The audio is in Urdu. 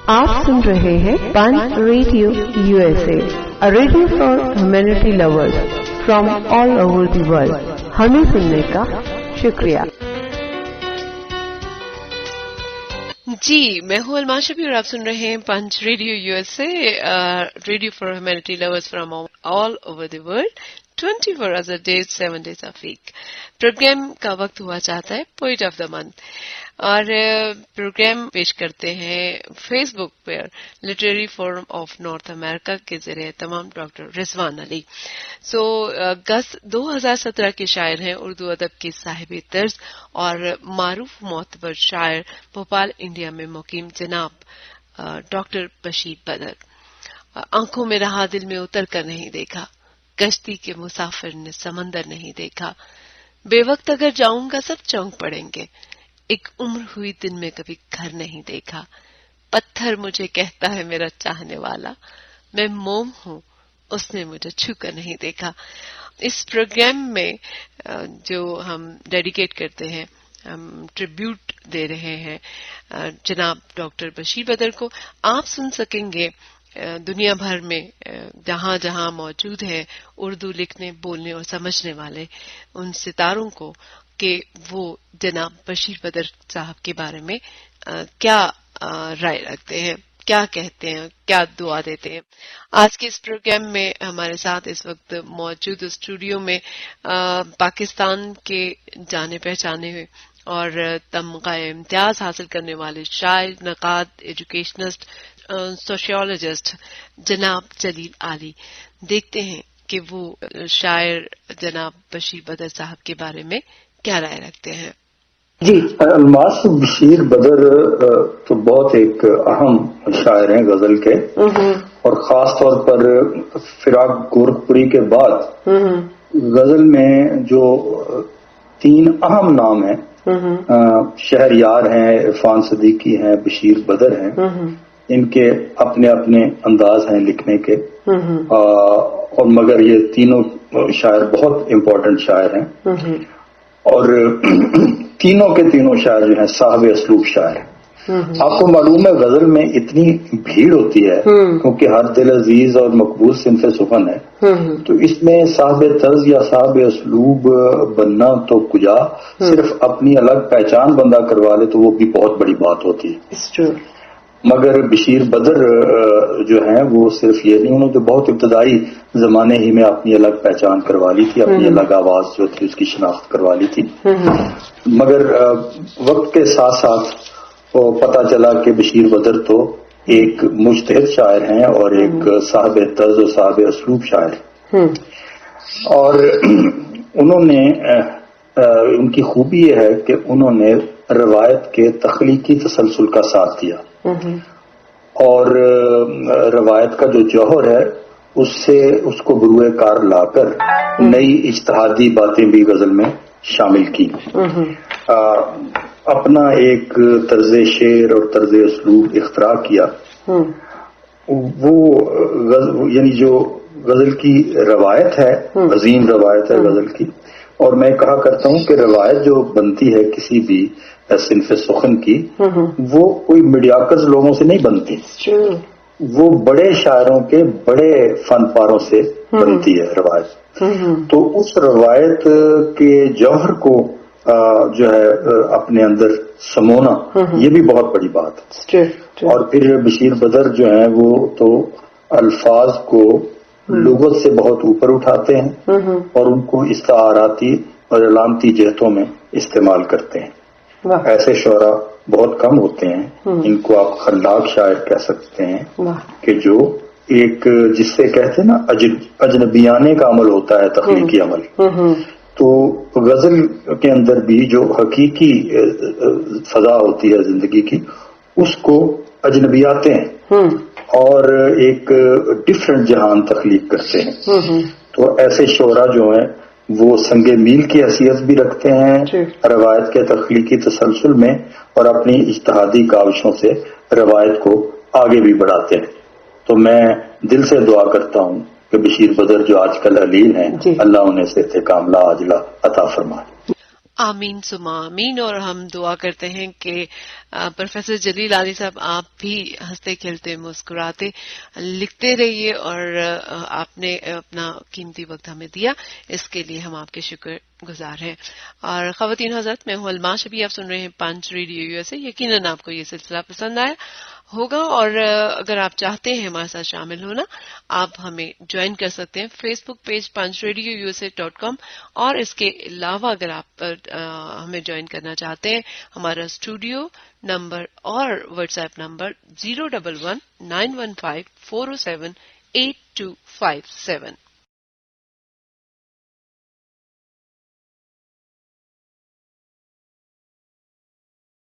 آپ سن رہے ہیں Punj radio USA, a radio for humanity lovers from all over the world. ہمیں سننے کا شکریہ. جی میں ہوں علمان شبی اور آپ سن رہے ہیں Punj radio USA, radio for humanity lovers from all over the world, 24 hours a day, 7 days a week. Programme کا وقت ہوا چاہتا ہے پوئٹ آف دا منتھ, اور پروگرام پیش کرتے ہیں فیس بک پر literary forum of North America کے ذریعے تمام ڈاکٹر رضوان علی. گز 2017 کے شاعر ہیں, اردو ادب کے صاحب طرز اور معروف معتبر شاعر, بھوپال انڈیا میں مقیم جناب ڈاکٹر بشیر بدر. آنکھوں میں رہا دل میں اتر کر نہیں دیکھا, کشتی کے مسافر نے سمندر نہیں دیکھا, بے وقت اگر جاؤں گا سب چونک پڑیں گے, ایک عمر ہوئی دن میں کبھی گھر نہیں دیکھا, پتھر مجھے کہتا ہے میرا چاہنے والا, میں موم ہوں اس نے مجھے چھو کر نہیں دیکھا. اس پروگرام میں جو ہم ڈیڈیکیٹ کرتے ہیں, ہم ٹریبیوٹ دے رہے ہیں جناب ڈاکٹر بشیر بدر کو. آپ سن سکیں گے دنیا بھر میں جہاں جہاں موجود ہے اردو لکھنے بولنے اور سمجھنے والے ان ستاروں کو, کہ وہ جناب بشیر بدر صاحب کے بارے میں کیا رائے رکھتے ہیں, کیا کہتے ہیں, کیا دعا دیتے ہیں. آج کے اس پروگرام میں ہمارے ساتھ اس وقت موجود اسٹوڈیو میں پاکستان کے جانے پہچانے ہوئے اور تمغہ امتیاز حاصل کرنے والے شاعر, نقاد, ایجوکیشنسٹ, سوشیولوجسٹ جناب جلیل عالی. دیکھتے ہیں کہ وہ شاعر جناب بشیر بدر صاحب کے بارے میں کیا رائے رکھتے ہیں. جی, الماس بشیر بدر تو بہت ایک اہم شاعر ہیں غزل کے, اور خاص طور پر فراق گورکھپوری کے بعد غزل میں جو 3 اہم نام ہیں, شہریار ہیں, عرفان صدیقی ہیں, بشیر بدر ہیں, ان کے اپنے اپنے انداز ہیں لکھنے کے, اور مگر یہ تینوں شاعر بہت امپورٹنٹ شاعر ہیں, اور تینوں کے تینوں شاعر جو ہیں صاحب اسلوب شاعر ہیں. آپ کو معلوم ہے غزل میں اتنی بھیڑ ہوتی ہے کیونکہ ہر دل عزیز اور مقبول صنف سخن ہے, تو اس میں صاحب طرز یا صاحب اسلوب بننا تو کجا, صرف اپنی الگ پہچان بندہ کروا لے تو وہ بھی بہت بڑی بات ہوتی ہے. مگر بشیر بدر جو ہیں وہ صرف یہ نہیں, انہوں نے بہت ابتدائی زمانے ہی میں اپنی الگ پہچان کروا لی تھی, اپنی الگ آواز جو تھی اس کی شناخت کروا لی تھی. مگر وقت کے ساتھ ساتھ پتہ چلا کہ بشیر بدر تو ایک مجتہد شاعر ہیں اور ایک صاحب طرز و صاحب اسلوب شاعر, اور انہوں نے ان کی خوبی یہ ہے کہ انہوں نے روایت کے تخلیقی تسلسل کا ساتھ دیا, اور روایت کا جو جوہر ہے اس کو بروئے کار لا کر نئی اجتہادی باتیں بھی غزل میں شامل کی. اپنا ایک طرز شعر اور طرز اسلوب اختراع کیا. وہ یعنی جو غزل کی روایت ہے, عظیم روایت ہے غزل کی, اور میں کہا کرتا ہوں کہ روایت جو بنتی ہے کسی بھی صنف سخن کی, وہ کوئی میڈیاکر لوگوں سے نہیں بنتی, وہ بڑے شاعروں کے بڑے فن پاروں سے بنتی ہے روایت. تو اس روایت کے جوہر کو جو ہے اپنے اندر سمونا, یہ بھی بہت بڑی بات ہے. اور پھر بشیر بدر جو ہیں وہ تو الفاظ کو لغت سے بہت اوپر اٹھاتے ہیں اور ان کو استعاراتی اور علامتی جہتوں میں استعمال کرتے ہیں. ایسے شعراء بہت کم ہوتے ہیں, ان کو آپ خلاق شاعر کہہ سکتے ہیں, کہ جو ایک جس سے کہتے ہیں نا اجنبیانے کا عمل ہوتا ہے, تخلیقی عمل. تو غزل کے اندر بھی جو حقیقی فضا ہوتی ہے زندگی کی, اس کو اجنبیاتے ہیں اور ایک ڈفرینٹ جہان تخلیق کرتے ہیں. تو ایسے شعراء جو ہیں وہ سنگ میل کی حیثیت بھی رکھتے ہیں روایت کے تخلیقی تسلسل میں, اور اپنی اجتہادی کاوشوں سے روایت کو آگے بھی بڑھاتے ہیں. تو میں دل سے دعا کرتا ہوں کہ بشیر بدر جو آج کل علیل ہیں, اللہ انہیں صحت کاملہ عاجلہ عطا فرمائے. آمین سما آمین. اور ہم دعا کرتے ہیں کہ پروفیسر جلیل عالی صاحب آپ بھی ہنستے کھیلتے مسکراتے لکھتے رہیے، اور آپ نے اپنا قیمتی وقت ہمیں دیا، اس کے لیے ہم آپ کے شکر گزار ہیں. اور خواتین حضرات، میں ہوں علما شبی، آپ سن رہے ہیں پنچ ریڈیو یو ایس اے. یقیناً آپ کو یہ سلسلہ پسند آیا ہوگا، اور اگر آپ چاہتے ہیں ہمارے ساتھ شامل ہونا، آپ ہمیں جوائن کر سکتے ہیں فیس بک پیج punchradioUSA.com. اور اس کے علاوہ اگر آپ ہمیں جوائن کرنا چاہتے ہیں، ہمارا اسٹوڈیو نمبر اور واٹس ایپ نمبر 0119154078257.